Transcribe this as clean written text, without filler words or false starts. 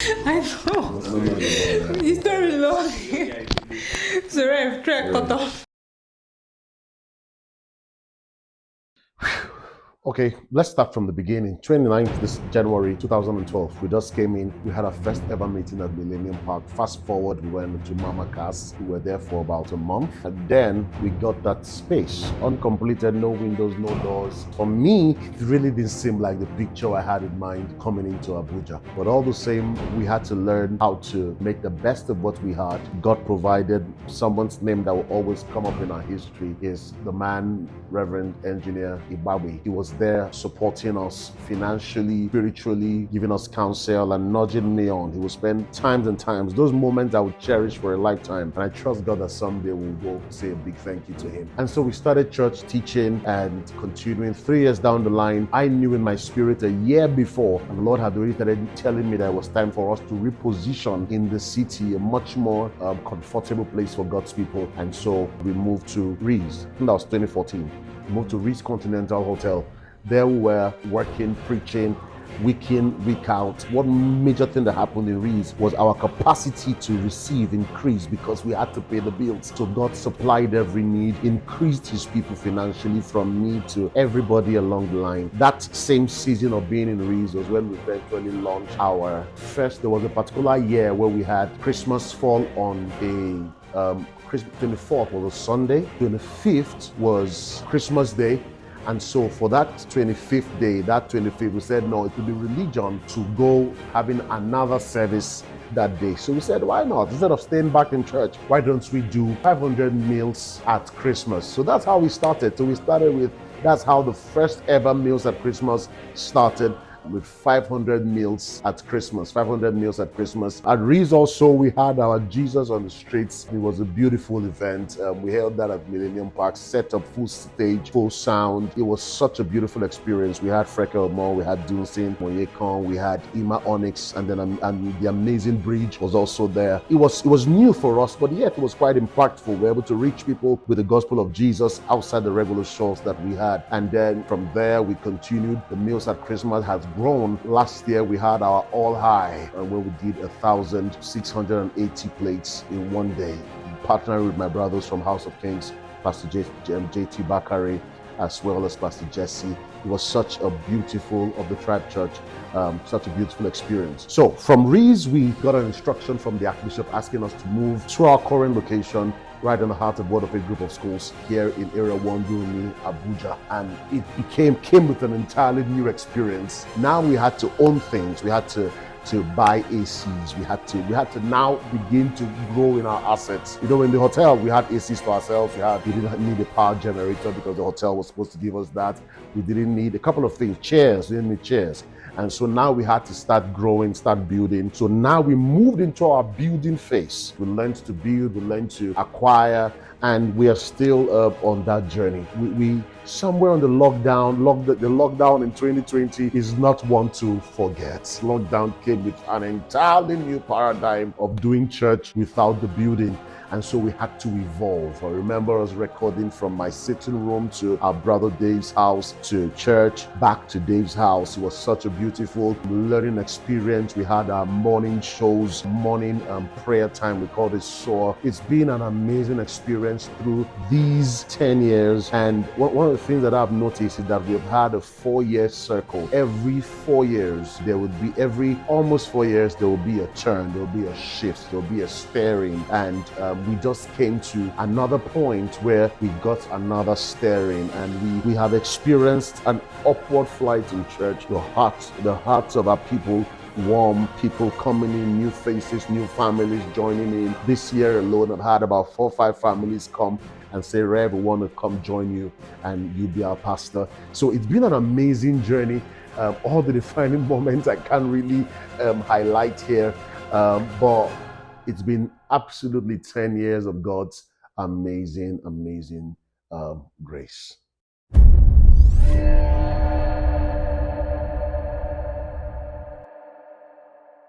I know. It's very long. So Rev, try cut off. Okay, let's start from the beginning. 29th this January 2012, we just came in. We had our first ever meeting at Millennium Park. Fast forward, we went to Mama Cass. We were there for about a month. And then we got that space, uncompleted, no windows, no doors. For me, it really didn't seem like the picture I had in mind coming into Abuja. But all the same, we had to learn how to make the best of what we had. God provided. Someone's name that will always come up in our history is the man, Reverend Engineer Ibawe. He was there supporting us financially, spiritually, giving us counsel and nudging me on. He will spend times and times, those moments I would cherish for a lifetime. And I trust God that someday we'll go say a big thank you to him. And so we started church teaching and continuing. 3 years down the line, I knew in my spirit a year before, and the Lord had already started telling me that it was time for us to reposition in the city, a much more comfortable place for God's people. And so we moved to Rees. That was 2014. We moved to Rees Continental Hotel. There we were working, preaching, week in, week out. One major thing that happened in Rees was our capacity to receive increased because we had to pay the bills. So God supplied every need, increased his people financially from me to everybody along the line. That same season of being in Rees was when we eventually launched our first. There was a particular year where we had Christmas fall on a 24th was a Sunday, 25th was Christmas Day. And so for that 25th day, we said, no, it would be religion to go having another service that day. So we said, why not? Instead of staying back in church, why don't we do 500 meals at Christmas? So that's how we started. So we started with, that's how the first ever meals at Christmas started, with 500 meals at Christmas. 500 meals at Christmas. At Rees also, we had our Jesus on the Streets. It was a beautiful event. We held that at Millennium Park, set up full stage, full sound. It was such a beautiful experience. We had Freckle Mo, we had Dunsin, Moyekon, we had Ima Onyx, and then and the Amazing Bridge was also there. It was new for us, but yet it was quite impactful. We were able to reach people with the gospel of Jesus outside the regular shows that we had. And then from there, we continued. The meals at Christmas has grown. Last year we had our all high where we did 1,680 plates in one day, partnering with my brothers from House of Kings, Pastor JT Bakare, as well as Pastor Jesse. It was such a beautiful, of the Tribe Church, such a beautiful experience. So from Rees, we got an instruction from the Archbishop asking us to move to our current location, right in the heart of one of a group of schools here in Area 1, Durumi, Abuja. And it came with an entirely new experience. Now we had to own things. We had to buy ACs. We had to now begin to grow in our assets. You know, in the hotel, we had ACs for ourselves. We didn't need a power generator because the hotel was supposed to give us that. We didn't need a couple of things, chairs. We didn't need chairs. And so now we had to start growing, start building. So now we moved into our building phase. We learned to build, we learned to acquire, and we are still on that journey. We somewhere on the lockdown in 2020 is not one to forget. Lockdown came with an entirely new paradigm of doing church without the building. And so we had to evolve. I remember us recording from my sitting room to our brother Dave's house, to church, back to Dave's house. It was such a beautiful learning experience. We had our morning shows, morning prayer time. We called it SOAR. It's been an amazing experience through these 10 years. And one of the things that I've noticed is that we've had a 4-year circle. Every 4 years, almost 4 years, there will be a turn, there will be a shift, there will be a stirring. And we just came to another point where we got another stirring, and we have experienced an upward flight in church. The hearts of our people warm, people coming in, new faces, new families joining in. This year alone, I've had about 4 or 5 families come and say, Rev, we want to come join you and you be our pastor. So it's been an amazing journey. All the defining moments I can't really highlight here, but it's been absolutely 10 years of God's amazing grace.